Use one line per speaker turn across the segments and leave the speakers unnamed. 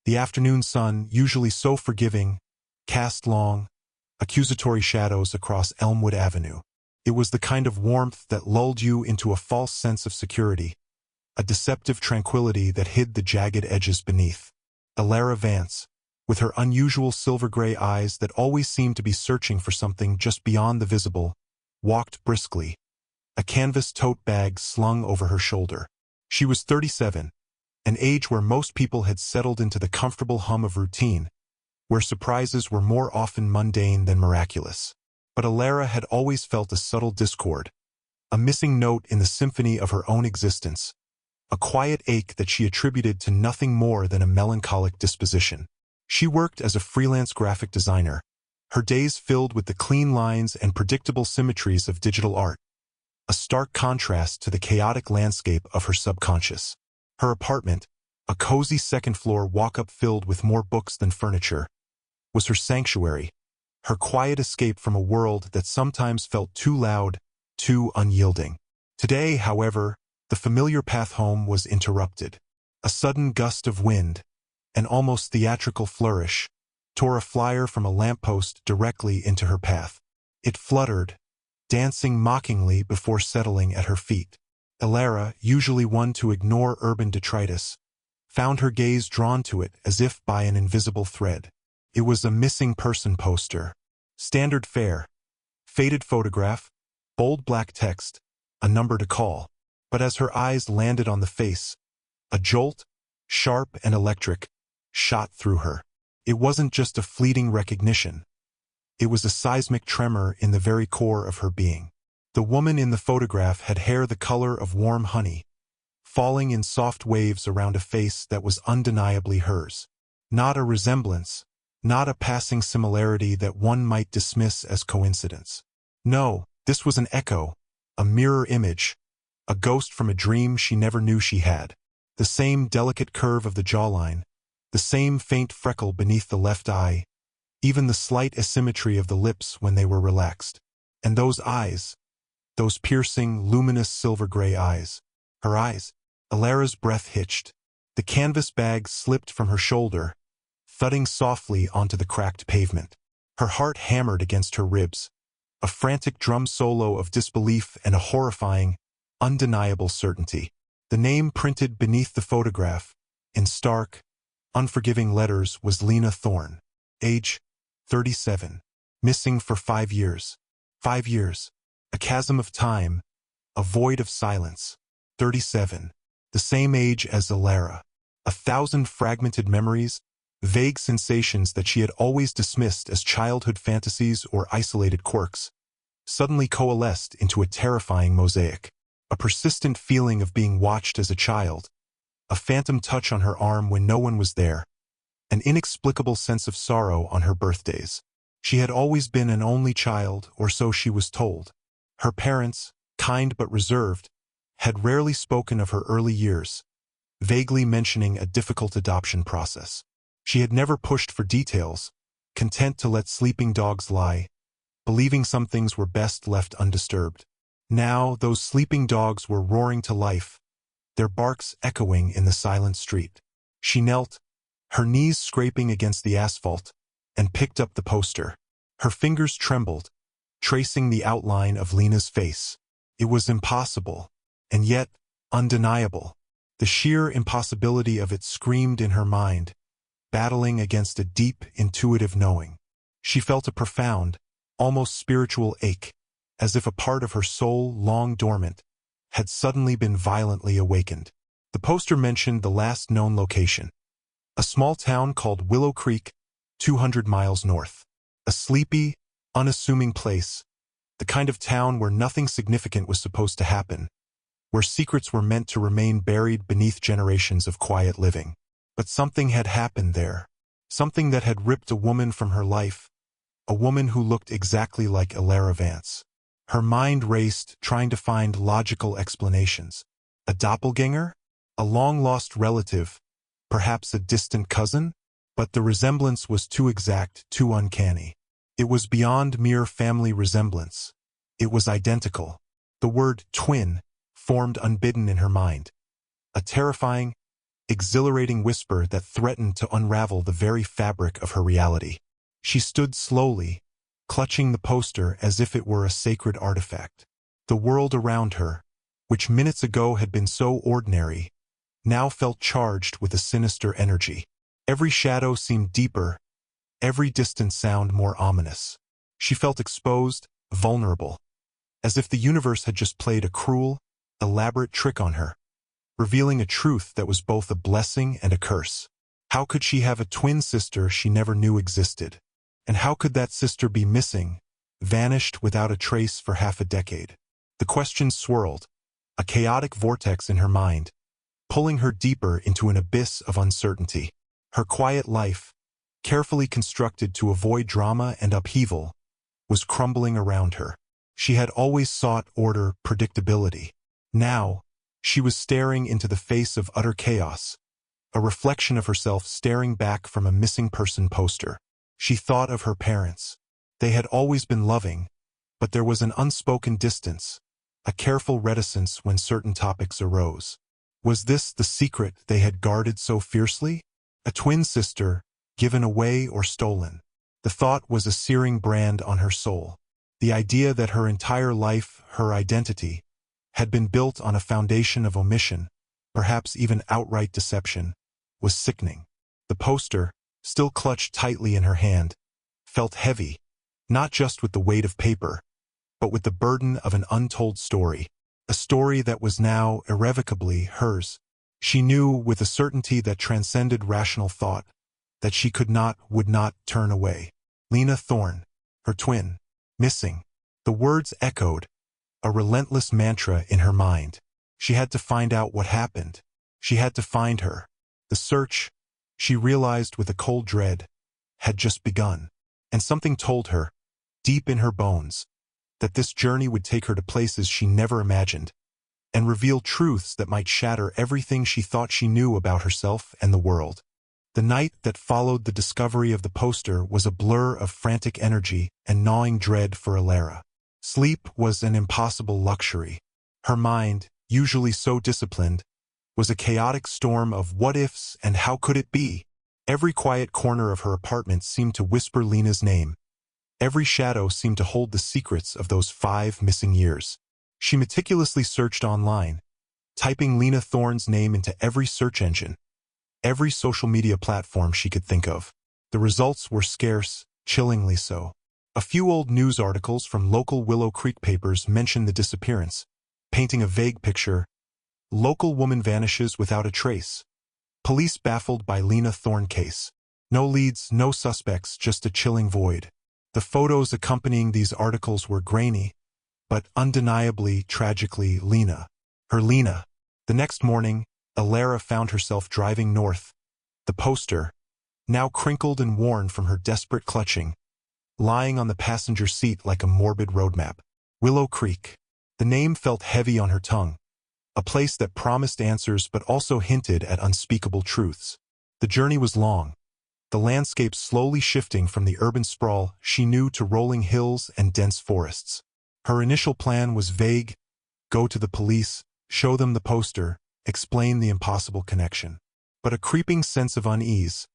The afternoon sun, usually so forgiving, cast long, accusatory shadows across Elmwood Avenue. It was the kind of warmth that lulled you into a false sense of security, a deceptive tranquility that hid the jagged edges beneath. Elara Vance, with her unusual silver-gray eyes that always seemed to be searching for something just beyond the visible, walked briskly, a canvas tote bag slung over her shoulder. She was 37, an age where most people had settled into the comfortable hum of routine, where surprises were more often mundane than miraculous. But Elara had always felt a subtle discord, a missing note in the symphony of her own existence, a quiet ache that she attributed to nothing more than a melancholic disposition. She worked as a freelance graphic designer, her days filled with the clean lines and predictable symmetries of digital art, a stark contrast to the chaotic landscape of her subconscious. Her apartment, a cozy second-floor walk-up filled with more books than furniture, was her sanctuary, her quiet escape from a world that sometimes felt too loud, too unyielding. Today, however, the familiar path home was interrupted. A sudden gust of wind, an almost theatrical flourish, tore a flyer from a lamppost directly into her path. It fluttered, dancing mockingly before settling at her feet. Elara, usually one to ignore urban detritus, found her gaze drawn to it as if by an invisible thread. It was a missing person poster. Standard fare, faded photograph, bold black text, a number to call. But as her eyes landed on the face, a jolt, sharp and electric, shot through her. It wasn't just a fleeting recognition. It was a seismic tremor in the very core of her being. The woman in the photograph had hair the color of warm honey, falling in soft waves around a face that was undeniably hers. Not a resemblance, not a passing similarity that one might dismiss as coincidence. No, this was an echo, a mirror image, a ghost from a dream she never knew she had. The same delicate curve of the jawline, the same faint freckle beneath the left eye, even the slight asymmetry of the lips when they were relaxed. And those eyes, those piercing, luminous silver-gray eyes. Her eyes. Elara's breath hitched. The canvas bag slipped from her shoulder, thudding softly onto the cracked pavement. Her heart hammered against her ribs, a frantic drum solo of disbelief and a horrifying, undeniable certainty. The name printed beneath the photograph, in stark, unforgiving letters, was Lena Thorne. Age, 37. Missing for 5 years. 5 years. A chasm of time, a void of silence. 37. The same age as Elara. 1,000 fragmented memories, vague sensations that she had always dismissed as childhood fantasies or isolated quirks, suddenly coalesced into a terrifying mosaic. A persistent feeling of being watched as a child, a phantom touch on her arm when no one was there, an inexplicable sense of sorrow on her birthdays. She had always been an only child, or so she was told. Her parents, kind but reserved, had rarely spoken of her early years, vaguely mentioning a difficult adoption process. She had never pushed for details, content to let sleeping dogs lie, believing some things were best left undisturbed. Now those sleeping dogs were roaring to life, their barks echoing in the silent street. She knelt, her knees scraping against the asphalt, and picked up the poster. Her fingers trembled, tracing the outline of Lena's face. It was impossible, and yet undeniable. The sheer impossibility of it screamed in her mind, battling against a deep, intuitive knowing. She felt a profound, almost spiritual ache, as if a part of her soul, long dormant, had suddenly been violently awakened. The poster mentioned the last known location, a small town called Willow Creek, 200 miles north. A sleepy, unassuming place, the kind of town where nothing significant was supposed to happen, where secrets were meant to remain buried beneath generations of quiet living. But something had happened there, something that had ripped a woman from her life, a woman who looked exactly like Elara Vance. Her mind raced, trying to find logical explanations. A doppelganger? A long-lost relative? Perhaps a distant cousin? But the resemblance was too exact, too uncanny. It was beyond mere family resemblance. It was identical. The word twin formed unbidden in her mind. A terrifying, exhilarating whisper that threatened to unravel the very fabric of her reality. She stood slowly, clutching the poster as if it were a sacred artifact. The world around her, which minutes ago had been so ordinary, now felt charged with a sinister energy. Every shadow seemed deeper, every distant sound more ominous. She felt exposed, vulnerable, as if the universe had just played a cruel, elaborate trick on her, revealing a truth that was both a blessing and a curse. How could she have a twin sister she never knew existed? And how could that sister be missing, vanished without a trace for half a decade? The questions swirled, a chaotic vortex in her mind, pulling her deeper into an abyss of uncertainty. Her quiet life, carefully constructed to avoid drama and upheaval, was crumbling around her. She had always sought order, predictability. Now, she was staring into the face of utter chaos, a reflection of herself staring back from a missing person poster. She thought of her parents. They had always been loving, but there was an unspoken distance, a careful reticence when certain topics arose. Was this the secret they had guarded so fiercely? A twin sister, given away or stolen. The thought was a searing brand on her soul. The idea that her entire life, her identity, had been built on a foundation of omission, perhaps even outright deception, was sickening. The poster, still clutched tightly in her hand, felt heavy, not just with the weight of paper, but with the burden of an untold story, a story that was now irrevocably hers. She knew with a certainty that transcended rational thought that she would not turn away. Lena Thorne, her twin, missing. The words echoed, a relentless mantra in her mind. She had to find out what happened. She had to find her. The search, she realized with a cold dread, had just begun. And something told her, deep in her bones, that this journey would take her to places she never imagined, and reveal truths that might shatter everything she thought she knew about herself and the world. The night that followed the discovery of the poster was a blur of frantic energy and gnawing dread for Elara. Sleep was an impossible luxury. Her mind, usually so disciplined, was a chaotic storm of what-ifs and how could it be. Every quiet corner of her apartment seemed to whisper Lena's name. Every shadow seemed to hold the secrets of those 5 missing years. She meticulously searched online, typing Lena Thorne's name into every search engine, every social media platform she could think of. The results were scarce, chillingly so. A few old news articles from local Willow Creek papers mentioned the disappearance, painting a vague picture. Local woman vanishes without a trace. Police baffled by Lena Thorne case. No leads, no suspects, just a chilling void. The photos accompanying these articles were grainy, but undeniably, tragically, Lena. Her Lena. The next morning, Elara found herself driving north. The poster, now crinkled and worn from her desperate clutching, lying on the passenger seat like a morbid roadmap. Willow Creek. The name felt heavy on her tongue, a place that promised answers but also hinted at unspeakable truths. The journey was long, the landscape slowly shifting from the urban sprawl she knew to rolling hills and dense forests. Her initial plan was vague: go to the police, show them the poster, explain the impossible connection. But a creeping sense of unease,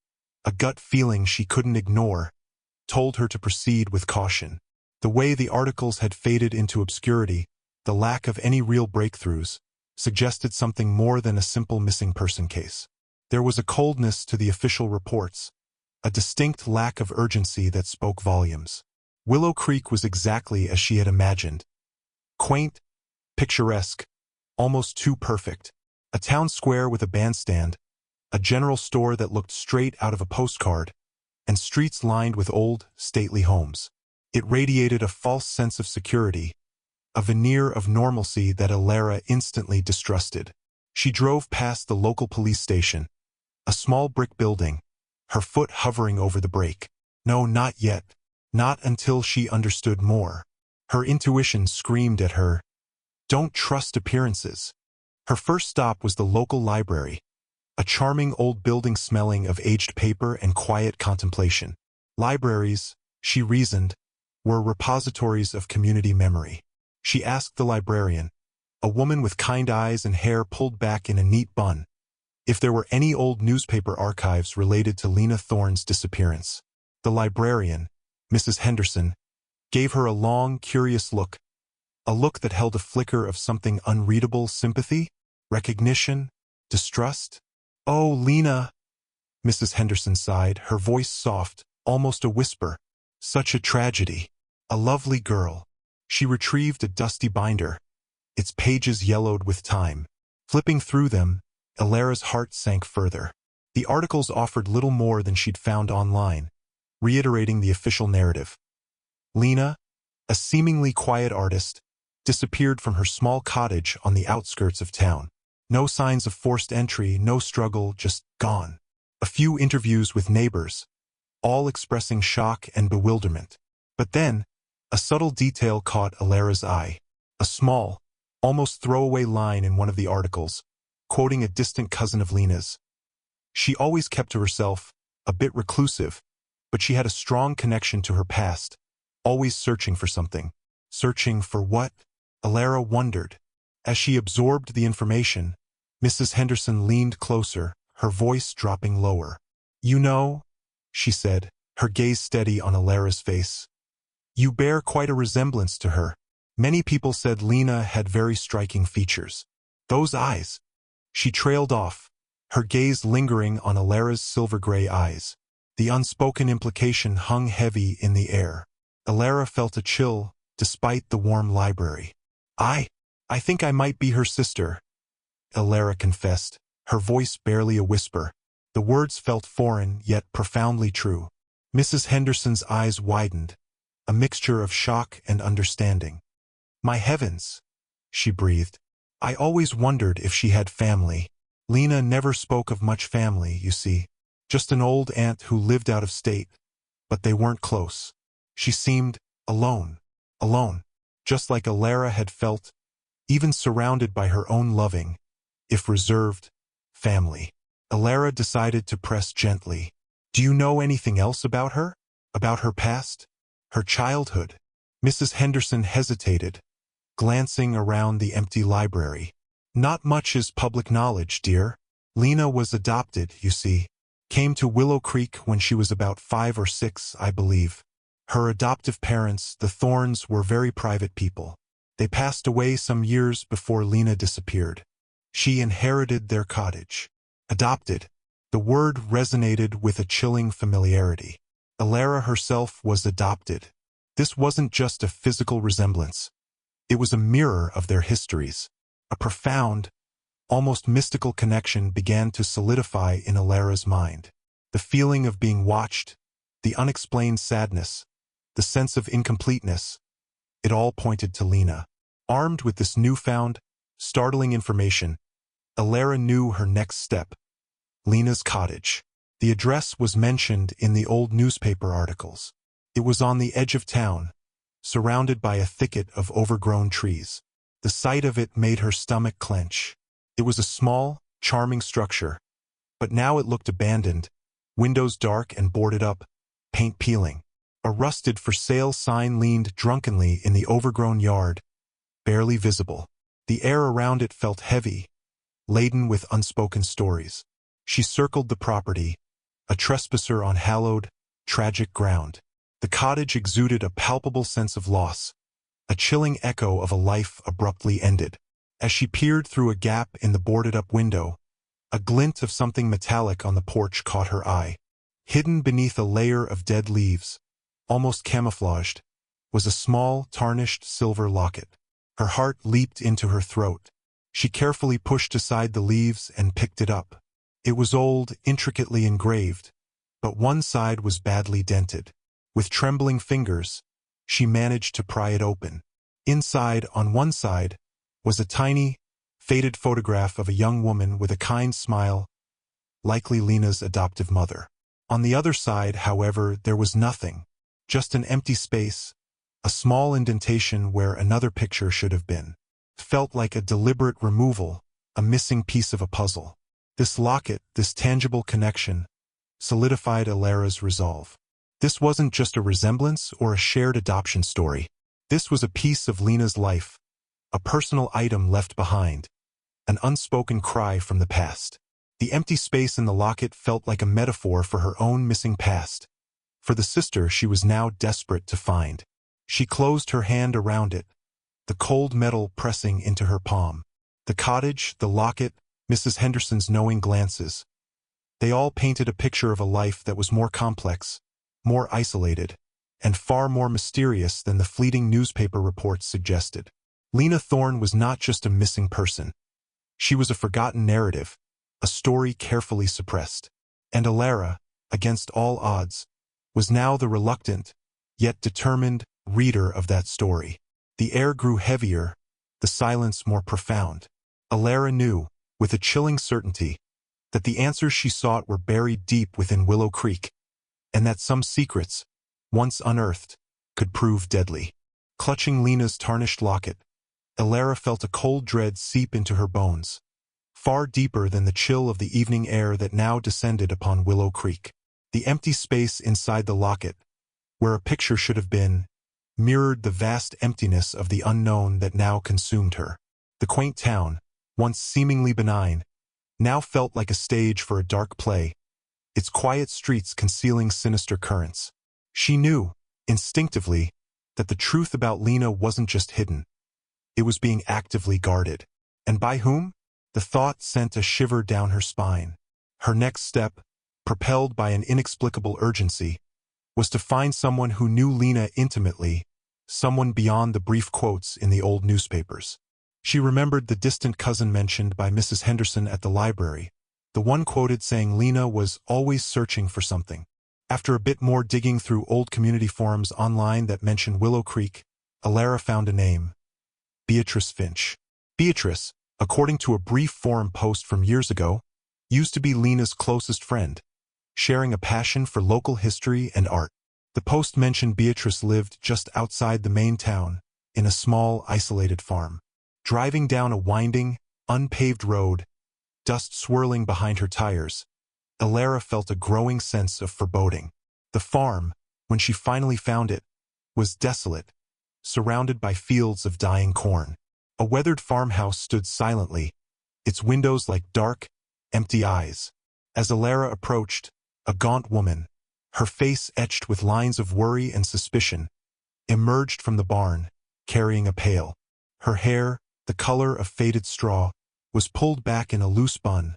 a gut feeling she couldn't ignore, told her to proceed with caution. The way the articles had faded into obscurity, the lack of any real breakthroughs, suggested something more than a simple missing person case. There was a coldness to the official reports, a distinct lack of urgency that spoke volumes. Willow Creek was exactly as she had imagined. Quaint, picturesque, almost too perfect. A town square with a bandstand, a general store that looked straight out of a postcard, and streets lined with old, stately homes. It radiated a false sense of security, a veneer of normalcy that Elara instantly distrusted. She drove past the local police station, a small brick building, her foot hovering over the brake. No, not yet. Not until she understood more. Her intuition screamed at her, don't trust appearances. Her first stop was the local library, a charming old building smelling of aged paper and quiet contemplation. Libraries, she reasoned, were repositories of community memory. She asked the librarian, a woman with kind eyes and hair pulled back in a neat bun, if there were any old newspaper archives related to Lena Thorne's disappearance. The librarian, Mrs. Henderson, gave her a long, curious look, a look that held a flicker of something unreadable: sympathy, recognition, distrust. "Oh, Lena," Mrs. Henderson sighed, her voice soft, almost a whisper. "Such a tragedy. A lovely girl." She retrieved a dusty binder, its pages yellowed with time. Flipping through them, Elara's heart sank further. The articles offered little more than she'd found online, reiterating the official narrative. Lena, a seemingly quiet artist, disappeared from her small cottage on the outskirts of town. No signs of forced entry, no struggle, just gone. A few interviews with neighbors, all expressing shock and bewilderment. But then, a subtle detail caught Elara's eye. A small, almost throwaway line in one of the articles, quoting a distant cousin of Lena's. She always kept to herself, a bit reclusive, but she had a strong connection to her past, always searching for something. Searching for what? Elara wondered. As she absorbed the information, Mrs. Henderson leaned closer, her voice dropping lower. "You know," she said, her gaze steady on Elara's face, "you bear quite a resemblance to her. Many people said Lena had very striking features. Those eyes." She trailed off, her gaze lingering on Elara's silver-gray eyes. The unspoken implication hung heavy in the air. Elara felt a chill, despite the warm library. I think I might be her sister," Elara confessed, her voice barely a whisper. The words felt foreign, yet profoundly true. Mrs. Henderson's eyes widened, a mixture of shock and understanding. "My heavens," she breathed. "I always wondered if she had family." Lena never spoke of much family, you see. Just an old aunt who lived out of state, but they weren't close. She seemed alone, just like Elara had felt, even surrounded by her own loving, if reserved, family. Elara decided to press gently. "Do you know anything else about her? About her past? Her childhood?" Mrs. Henderson hesitated, glancing around the empty library. "Not much is public knowledge, dear. Lena was adopted, you see. Came to Willow Creek when she was about 5 or 6, I believe. Her adoptive parents, the Thornes, were very private people. They passed away some years before Lena disappeared. She inherited their cottage." Adopted. The word resonated with a chilling familiarity. Elara herself was adopted. This wasn't just a physical resemblance. It was a mirror of their histories. A profound, almost mystical connection began to solidify in Elara's mind. The feeling of being watched, the unexplained sadness, the sense of incompleteness, it all pointed to Lena. Armed with this newfound, startling information, Elara knew her next step: Lena's cottage. The address was mentioned in the old newspaper articles. It was on the edge of town, surrounded by a thicket of overgrown trees. The sight of it made her stomach clench. It was a small, charming structure, but now it looked abandoned, windows dark and boarded up, paint peeling. A rusted for sale sign leaned drunkenly in the overgrown yard, barely visible. The air around it felt heavy, laden with unspoken stories. She circled the property, a trespasser on hallowed, tragic ground. The cottage exuded a palpable sense of loss, a chilling echo of a life abruptly ended. As she peered through a gap in the boarded-up window, a glint of something metallic on the porch caught her eye. Hidden beneath a layer of dead leaves, almost camouflaged, was a small, tarnished silver locket. Her heart leaped into her throat. She carefully pushed aside the leaves and picked it up. It was old, intricately engraved, but one side was badly dented. With trembling fingers, she managed to pry it open. Inside, on one side, was a tiny, faded photograph of a young woman with a kind smile, likely Lena's adoptive mother. On the other side, however, there was nothing, just an empty space, a small indentation where another picture should have been. It felt like a deliberate removal, a missing piece of a puzzle. This locket, this tangible connection, solidified Elara's resolve. This wasn't just a resemblance or a shared adoption story. This was a piece of Lena's life, a personal item left behind, an unspoken cry from the past. The empty space in the locket felt like a metaphor for her own missing past, for the sister she was now desperate to find. She closed her hand around it, the cold metal pressing into her palm. The cottage, the locket, Mrs. Henderson's knowing glances. They all painted a picture of a life that was more complex, more isolated, and far more mysterious than the fleeting newspaper reports suggested. Lena Thorne was not just a missing person. She was a forgotten narrative, a story carefully suppressed. And Elara, against all odds, was now the reluctant, yet determined, reader of that story. The air grew heavier, the silence more profound. Elara knew, with a chilling certainty, that the answers she sought were buried deep within Willow Creek, and that some secrets, once unearthed, could prove deadly. Clutching Lena's tarnished locket, Elara felt a cold dread seep into her bones, far deeper than the chill of the evening air that now descended upon Willow Creek. The empty space inside the locket, where a picture should have been, mirrored the vast emptiness of the unknown that now consumed her. The quaint town, once seemingly benign, now felt like a stage for a dark play, its quiet streets concealing sinister currents. She knew, instinctively, that the truth about Lena wasn't just hidden. It was being actively guarded. And by whom? The thought sent a shiver down her spine. Her next step, propelled by an inexplicable urgency, was to find someone who knew Lena intimately, someone beyond the brief quotes in the old newspapers. She remembered the distant cousin mentioned by Mrs. Henderson at the library, the one quoted saying Lena was always searching for something. After a bit more digging through old community forums online that mentioned Willow Creek, Elara found a name: Beatrice Finch. Beatrice, according to a brief forum post from years ago, used to be Lena's closest friend, sharing a passion for local history and art. The post mentioned Beatrice lived just outside the main town, in a small, isolated farm. Driving down a winding, unpaved road, dust swirling behind her tires, Elara felt a growing sense of foreboding. The farm, when she finally found it, was desolate, surrounded by fields of dying corn. A weathered farmhouse stood silently, its windows like dark, empty eyes. As Elara approached, a gaunt woman, her face etched with lines of worry and suspicion, emerged from the barn, carrying a pail. Her hair, the color of faded straw, was pulled back in a loose bun,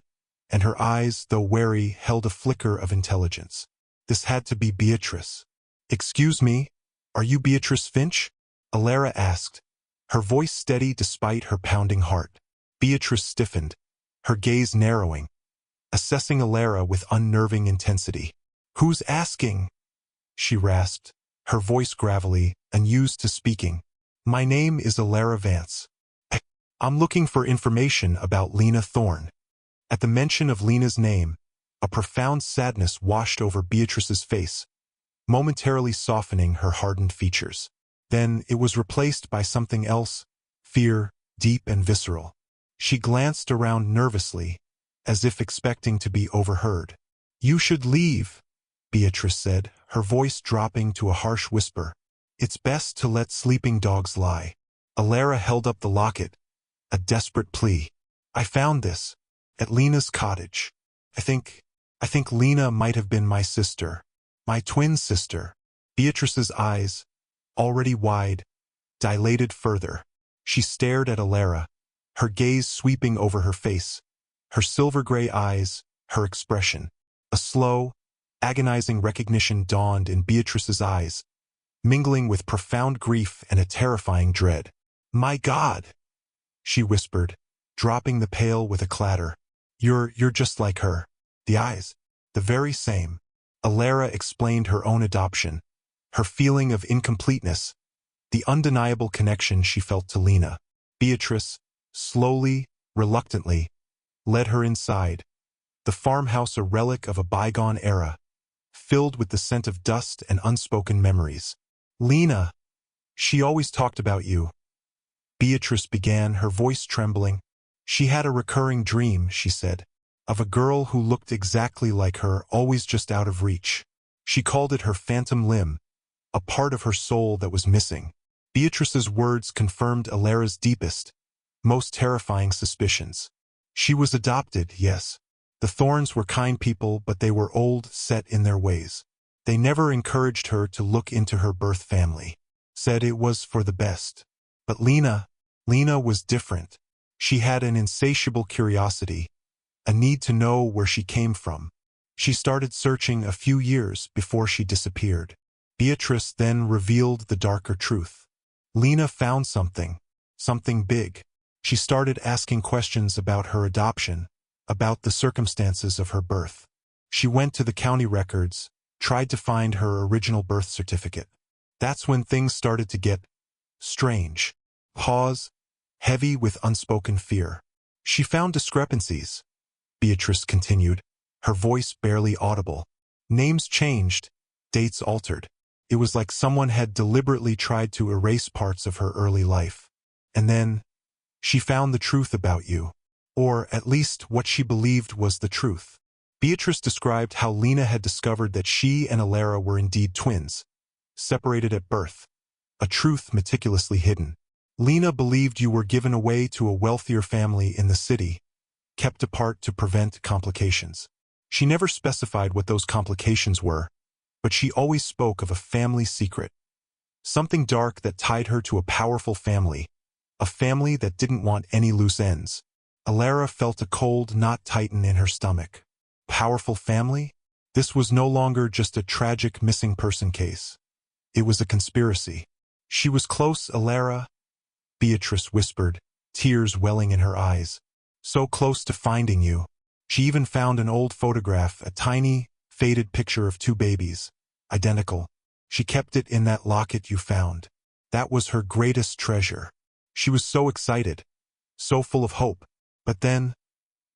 and her eyes, though wary, held a flicker of intelligence. This had to be Beatrice. "Excuse me, are you Beatrice Finch?" Elara asked, her voice steady despite her pounding heart. Beatrice stiffened, her gaze narrowing, assessing Elara with unnerving intensity. "Who's asking?" she rasped, her voice gravelly, unused to speaking. "My name is Elara Vance. I'm looking for information about Lena Thorne." At the mention of Lena's name, a profound sadness washed over Beatrice's face, momentarily softening her hardened features. Then it was replaced by something else, fear, deep and visceral. She glanced around nervously, as if expecting to be overheard. "You should leave," Beatrice said, her voice dropping to a harsh whisper. "It's best to let sleeping dogs lie." Elara held up the locket, a desperate plea. "I found this, at Lena's cottage. I think Lena might have been my sister. My twin sister." Beatrice's eyes, already wide, dilated further. She stared at Elara, her gaze sweeping over her face, her silver-gray eyes, her expression. A slow, agonizing recognition dawned in Beatrice's eyes, mingling with profound grief and a terrifying dread. "My God!" she whispered, dropping the pail with a clatter. You're just like her. The eyes, the very same." Elara explained her own adoption, her feeling of incompleteness, the undeniable connection she felt to Lena. Beatrice, slowly, reluctantly, led her inside, the farmhouse a relic of a bygone era, filled with the scent of dust and unspoken memories. "Lena, she always talked about you," Beatrice began, her voice trembling. "She had a recurring dream," she said, "of a girl who looked exactly like her, always just out of reach. She called it her phantom limb, a part of her soul that was missing." Beatrice's words confirmed Elara's deepest, most terrifying suspicions. She was adopted, yes. The Thorns were kind people, but they were old, set in their ways. They never encouraged her to look into her birth family. Said it was for the best. But Lena was different. She had an insatiable curiosity, a need to know where she came from. She started searching a few years before she disappeared. Beatrice then revealed the darker truth. Lena found something big. She started asking questions about her adoption, about the circumstances of her birth. She went to the county records, tried to find her original birth certificate. That's when things started to get strange. Pause, heavy with unspoken fear. She found discrepancies, Beatrice continued, her voice barely audible. Names changed, dates altered. It was like someone had deliberately tried to erase parts of her early life. And then, she found the truth about you. Or at least what she believed was the truth. Beatrice described how Lena had discovered that she and Elara were indeed twins, separated at birth, a truth meticulously hidden. Lena believed you were given away to a wealthier family in the city, kept apart to prevent complications. She never specified what those complications were, but she always spoke of a family secret, something dark that tied her to a powerful family, a family that didn't want any loose ends. Elara felt a cold knot tighten in her stomach. Powerful family? This was no longer just a tragic missing person case. It was a conspiracy. She was close, Elara, Beatrice whispered, tears welling in her eyes. So close to finding you. She even found an old photograph, a tiny, faded picture of two babies, identical. She kept it in that locket you found. That was her greatest treasure. She was so excited, so full of hope. But then,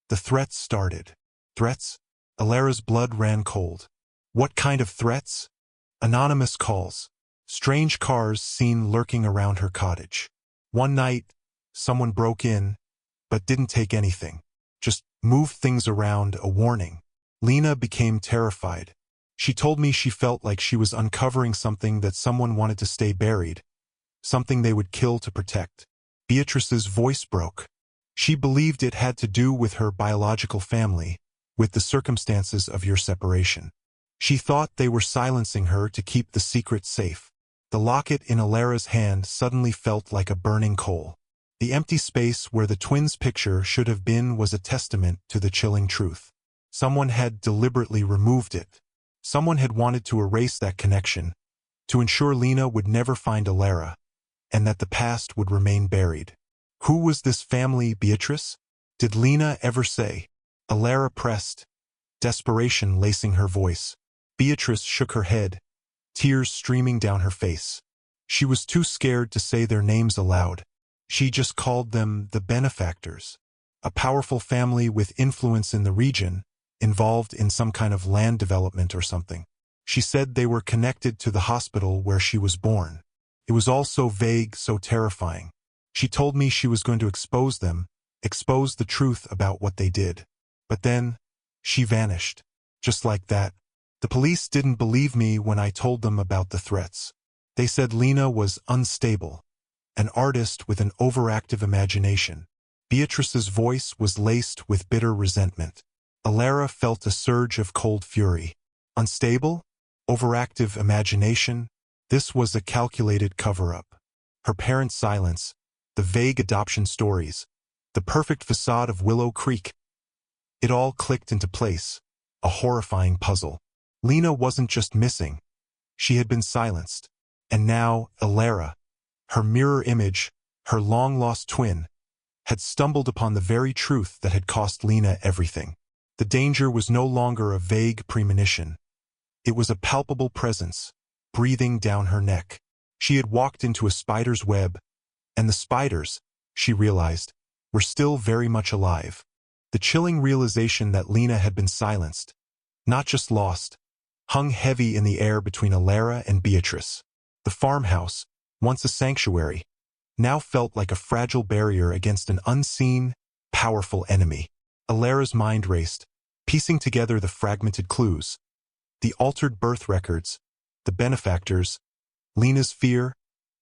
the threats started. Threats? Elara's blood ran cold. What kind of threats? Anonymous calls. Strange cars seen lurking around her cottage. One night, someone broke in, but didn't take anything. Just moved things around, a warning. Lena became terrified. She told me she felt like she was uncovering something that someone wanted to stay buried, something they would kill to protect. Beatrice's voice broke. She believed it had to do with her biological family, with the circumstances of your separation. She thought they were silencing her to keep the secret safe. The locket in Elara's hand suddenly felt like a burning coal. The empty space where the twins' picture should have been was a testament to the chilling truth. Someone had deliberately removed it. Someone had wanted to erase that connection, to ensure Lena would never find Elara, and that the past would remain buried. Who was this family, Beatrice? Did Lena ever say? Elara pressed, desperation lacing her voice. Beatrice shook her head, tears streaming down her face. She was too scared to say their names aloud. She just called them the benefactors. A powerful family with influence in the region, involved in some kind of land development or something. She said they were connected to the hospital where she was born. It was all so vague, so terrifying. She told me she was going to expose them, expose the truth about what they did. But then, she vanished. Just like that. The police didn't believe me when I told them about the threats. They said Lena was unstable, an artist with an overactive imagination. Beatrice's voice was laced with bitter resentment. Elara felt a surge of cold fury. Unstable? Overactive imagination? This was a calculated cover-up. Her parents' silence, the vague adoption stories, the perfect facade of Willow Creek. It all clicked into place, a horrifying puzzle. Lena wasn't just missing. She had been silenced. And now, Elara, her mirror image, her long-lost twin, had stumbled upon the very truth that had cost Lena everything. The danger was no longer a vague premonition. It was a palpable presence, breathing down her neck. She had walked into a spider's web, and the spiders, she realized, were still very much alive. The chilling realization that Lena had been silenced, not just lost, hung heavy in the air between Elara and Beatrice. The farmhouse, once a sanctuary, now felt like a fragile barrier against an unseen, powerful enemy. Elara's mind raced, piecing together the fragmented clues, the altered birth records, the benefactors, Lena's fear,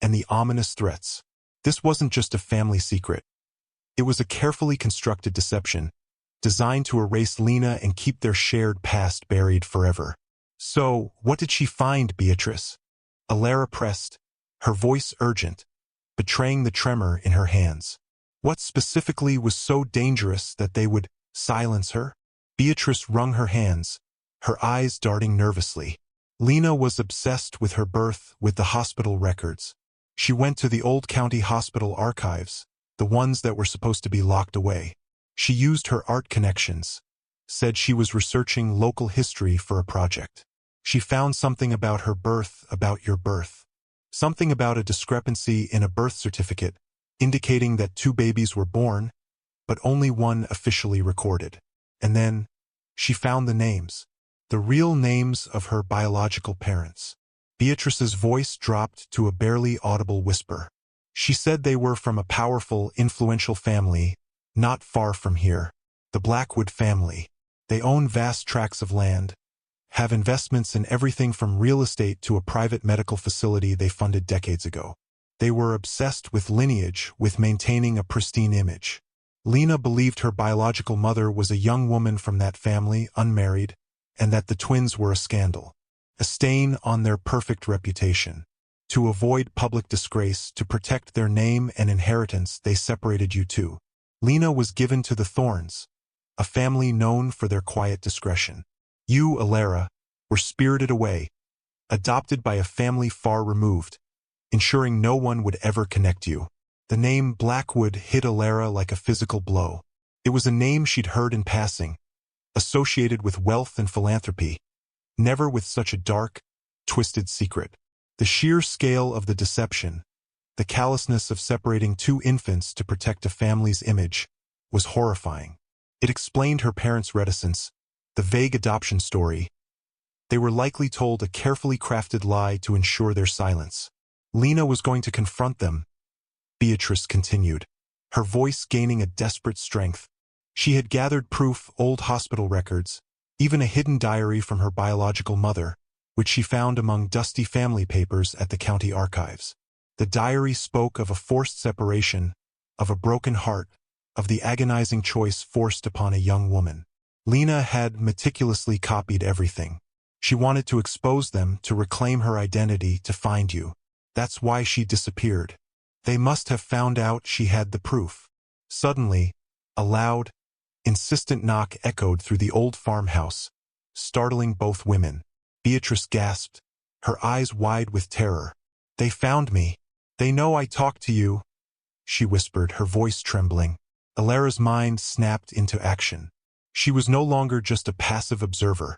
and the ominous threats. This wasn't just a family secret. It was a carefully constructed deception, designed to erase Lena and keep their shared past buried forever. So, what did she find, Beatrice? Elara pressed, her voice urgent, betraying the tremor in her hands. What specifically was so dangerous that they would silence her? Beatrice wrung her hands, her eyes darting nervously. Lena was obsessed with her birth, with the hospital records. She went to the old county hospital archives, the ones that were supposed to be locked away. She used her art connections, said she was researching local history for a project. She found something about her birth, about your birth. Something about a discrepancy in a birth certificate, indicating that 2 babies were born, but only one officially recorded. And then, she found the names, the real names of her biological parents. Beatrice's voice dropped to a barely audible whisper. She said they were from a powerful, influential family, not far from here. The Blackwood family. They own vast tracts of land, have investments in everything from real estate to a private medical facility they funded decades ago. They were obsessed with lineage, with maintaining a pristine image. Lena believed her biological mother was a young woman from that family, unmarried, and that the twins were a scandal, a stain on their perfect reputation. To avoid public disgrace, to protect their name and inheritance, they separated you two. Lena was given to the Thorns, a family known for their quiet discretion. You, Elara, were spirited away, adopted by a family far removed, ensuring no one would ever connect you. The name Blackwood hit Elara like a physical blow. It was a name she'd heard in passing, associated with wealth and philanthropy, never with such a dark, twisted secret. The sheer scale of the deception, the callousness of separating 2 infants to protect a family's image, was horrifying. It explained her parents' reticence, the vague adoption story. They were likely told a carefully crafted lie to ensure their silence. Lena was going to confront them, Beatrice continued, her voice gaining a desperate strength. She had gathered proof, old hospital records, even a hidden diary from her biological mother, which she found among dusty family papers at the county archives. The diary spoke of a forced separation, of a broken heart, of the agonizing choice forced upon a young woman. Lena had meticulously copied everything. She wanted to expose them, to reclaim her identity, to find you. That's why she disappeared. They must have found out she had the proof. Suddenly, a loud, insistent knock echoed through the old farmhouse, startling both women. Beatrice gasped, her eyes wide with terror. They found me. They know I talked to you, she whispered, her voice trembling. Elara's mind snapped into action. She was no longer just a passive observer.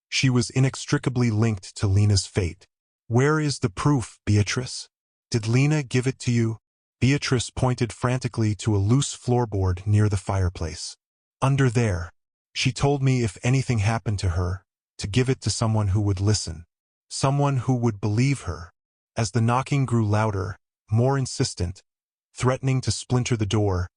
She was inextricably linked to Lena's fate. Where is the proof, Beatrice? Did Lena give it to you? Beatrice pointed frantically to a loose floorboard near the fireplace. Under there. She told me if anything happened to her, to give it to someone who would listen. Someone who would believe her. As the knocking grew louder, more insistent, threatening to splinter the door,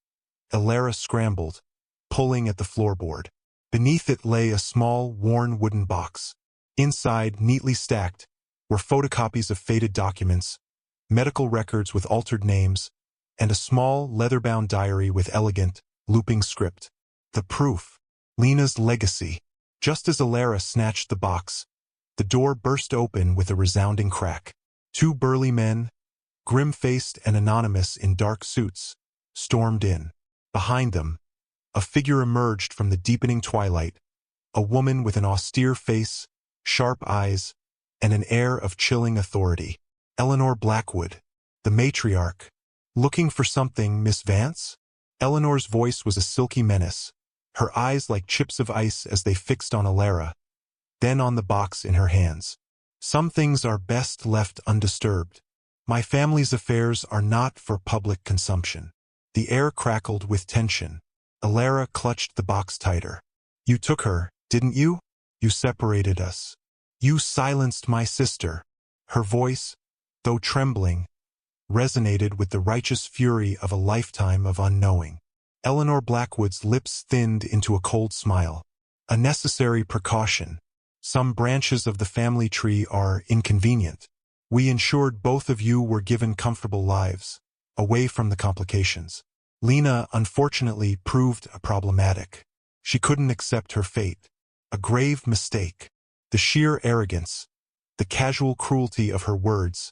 Elara scrambled, pulling at the floorboard. Beneath it lay a small, worn wooden box. Inside, neatly stacked, were photocopies of faded documents, medical records with altered names, and a small, leather-bound diary with elegant, looping script. The proof. Lena's legacy. Just as Elara snatched the box, the door burst open with a resounding crack. 2 burly men, grim-faced and anonymous in dark suits, stormed in. Behind them, a figure emerged from the deepening twilight, a woman with an austere face, sharp eyes, and an air of chilling authority. Eleanor Blackwood, the matriarch. Looking for something, Miss Vance? Eleanor's voice was a silky menace, her eyes like chips of ice as they fixed on Elara, then on the box in her hands. Some things are best left undisturbed. My family's affairs are not for public consumption. The air crackled with tension. Elara clutched the box tighter. You took her, didn't you? You separated us. You silenced my sister. Her voice, though trembling, resonated with the righteous fury of a lifetime of unknowing. Eleanor Blackwood's lips thinned into a cold smile. A necessary precaution. Some branches of the family tree are inconvenient. We ensured both of you were given comfortable lives, away from the complications. Lena, unfortunately, proved problematic. She couldn't accept her fate. A grave mistake. The sheer arrogance, the casual cruelty of her words,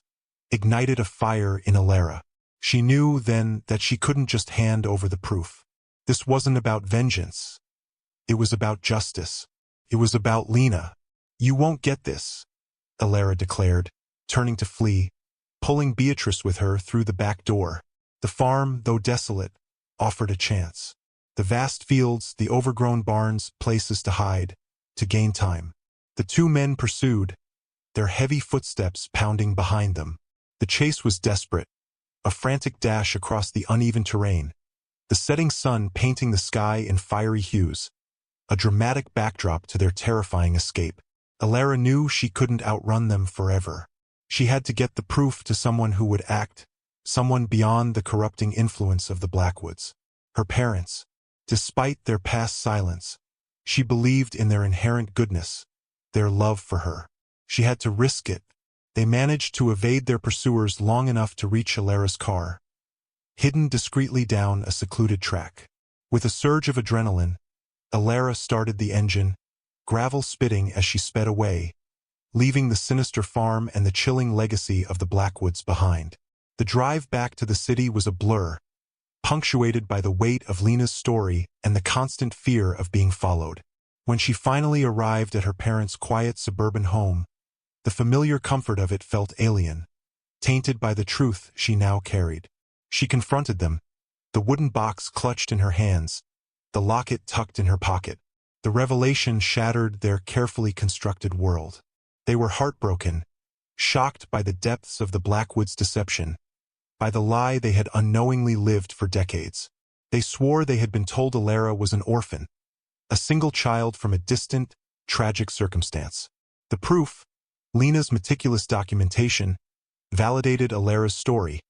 ignited a fire in Elara. She knew then that she couldn't just hand over the proof. This wasn't about vengeance. It was about justice. It was about Lena. "You won't get this," Elara declared, turning to flee, pulling Beatrice with her through the back door. The farm, though desolate, offered a chance. The vast fields, the overgrown barns, places to hide, to gain time. The two men pursued, their heavy footsteps pounding behind them. The chase was desperate, a frantic dash across the uneven terrain, the setting sun painting the sky in fiery hues, a dramatic backdrop to their terrifying escape. Elara knew she couldn't outrun them forever. She had to get the proof to someone who would act, someone beyond the corrupting influence of the Blackwoods. Her parents, despite their past silence, she believed in their inherent goodness, their love for her. She had to risk it. They managed to evade their pursuers long enough to reach Elara's car, hidden discreetly down a secluded track. With a surge of adrenaline, Elara started the engine, gravel spitting as she sped away, leaving the sinister farm and the chilling legacy of the Blackwoods behind. The drive back to the city was a blur, punctuated by the weight of Lena's story and the constant fear of being followed. When she finally arrived at her parents' quiet suburban home, the familiar comfort of it felt alien, tainted by the truth she now carried. She confronted them, the wooden box clutched in her hands, the locket tucked in her pocket. The revelation shattered their carefully constructed world. They were heartbroken, shocked by the depths of the Blackwoods' deception, by the lie they had unknowingly lived for decades. They swore they had been told Elara was an orphan, a single child from a distant, tragic circumstance. The proof, Lena's meticulous documentation, validated Elara's story,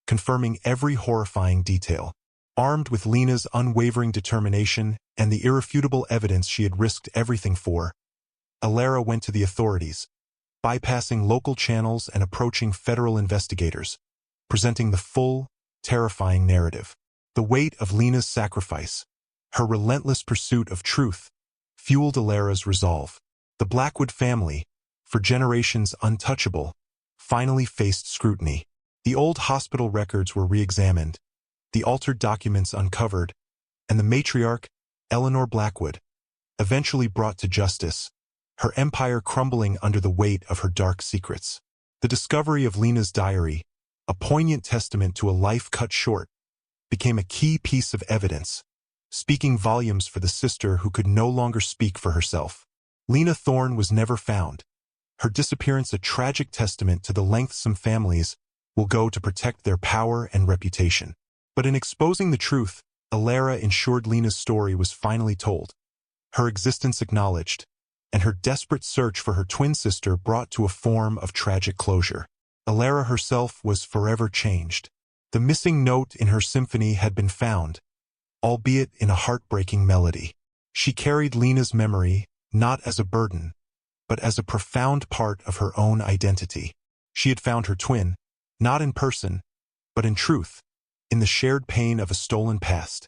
confirming every horrifying detail. Armed with Lena's unwavering determination and the irrefutable evidence she had risked everything for, Elara went to the authorities, bypassing local channels and approaching federal investigators, presenting the full, terrifying narrative. The weight of Lena's sacrifice, her relentless pursuit of truth, fueled Elara's resolve. The Blackwood family, for generations untouchable, finally faced scrutiny. The old hospital records were re-examined, the altered documents uncovered, and the matriarch, Eleanor Blackwood, eventually brought to justice, her empire crumbling under the weight of her dark secrets. The discovery of Lena's diary, a poignant testament to a life cut short, became a key piece of evidence, speaking volumes for the sister who could no longer speak for herself. Lena Thorne was never found, her disappearance a tragic testament to the lengths some families will go to protect their power and reputation. But in exposing the truth, Elara ensured Lena's story was finally told, her existence acknowledged, and her desperate search for her twin sister brought to a form of tragic closure. Elara herself was forever changed. The missing note in her symphony had been found, albeit in a heartbreaking melody. She carried Lena's memory not as a burden, but as a profound part of her own identity. She had found her twin, not in person, but in truth, in the shared pain of a stolen past,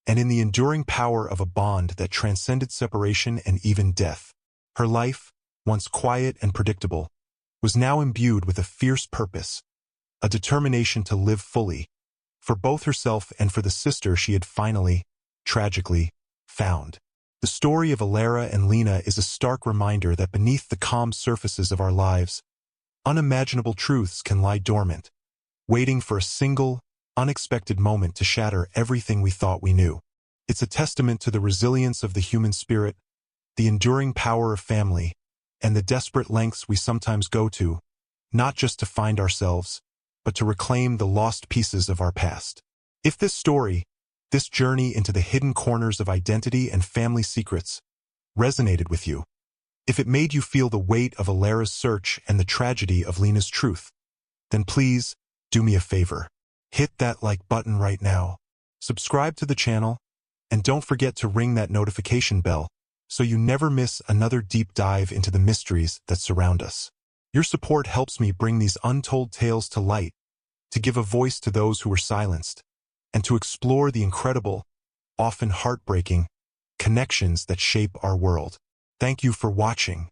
and in the enduring power of a bond that transcended separation and even death. Her life, once quiet and predictable, was now imbued with a fierce purpose, a determination to live fully, for both herself and for the sister she had finally, tragically, found. The story of Elara and Lena is a stark reminder that beneath the calm surfaces of our lives, unimaginable truths can lie dormant, waiting for a single, unexpected moment to shatter everything we thought we knew. It's a testament to the resilience of the human spirit, the enduring power of family, and the desperate lengths we sometimes go to, not just to find ourselves, but to reclaim the lost pieces of our past. If this story, this journey into the hidden corners of identity and family secrets, resonated with you, if it made you feel the weight of Elara's search and the tragedy of Lena's truth, then please do me a favor. Hit that like button right now, subscribe to the channel, and don't forget to ring that notification bell so you never miss another deep dive into the mysteries that surround us. Your support helps me bring these untold tales to light, to give a voice to those who were silenced, and to explore the incredible, often heartbreaking, connections that shape our world. Thank you for watching.